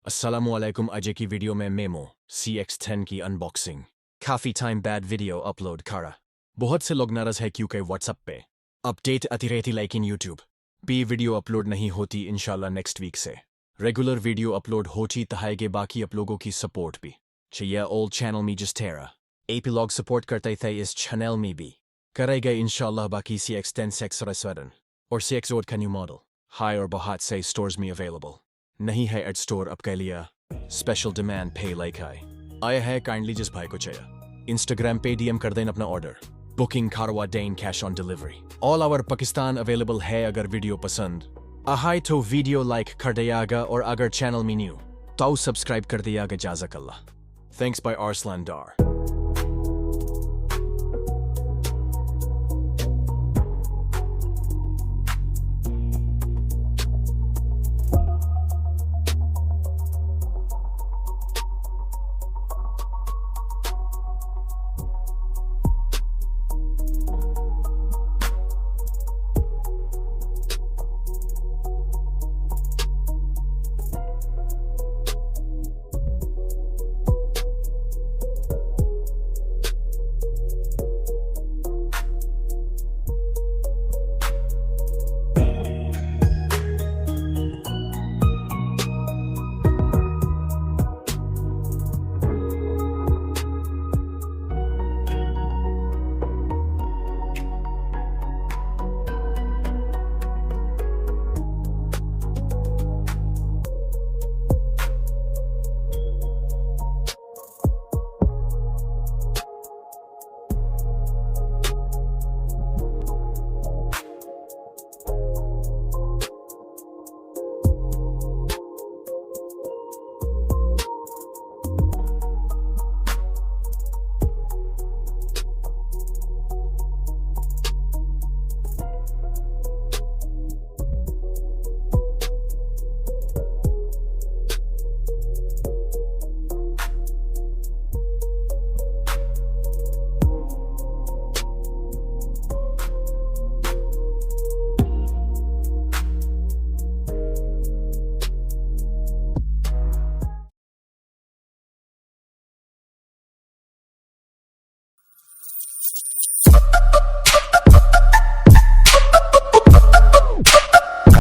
अस्सलामुअलैकुम। आज की वीडियो में मेमो CX10 की अनबॉक्सिंग। काफ़ी टाइम बाद वीडियो अपलोड करा। बहुत से लोग नाराज है क्योंकि व्हाट्सएप पे अपडेट आती रहती लेकिन यूट्यूब भी वीडियो अपलोड नहीं होती। इंशाल्लाह नेक्स्ट वीक से रेगुलर वीडियो अपलोड होती तहाएगे। बाकी आप लोगों की सपोर्ट भी चाहिए। ओल्ड चैनल में जिस तेरा एपीलॉग सपोर्ट करते थे इस चैनल में भी करेगा इंशाल्लाह। बाकी CX10 6 और CX का न्यू मॉडल हाई और बहुत से स्टोर्स में अवेलेबल नहीं है। एड स्टोर आपके लिए स्पेशल डिमांड पे लेकर आया है। काइंडली जिस भाई को चाहिए इंस्टाग्राम पे DM कर दें अपना ऑर्डर। बुकिंग करवा दें cash on delivery. All over Pakistan available है। अगर वीडियो पसंद आए तो वीडियो लाइक कर दियागा और अगर चैनल में न्यू तो सब्सक्राइब कर दियागा। जाज़ाकल्लाह। Thanks bye Arslan Dar।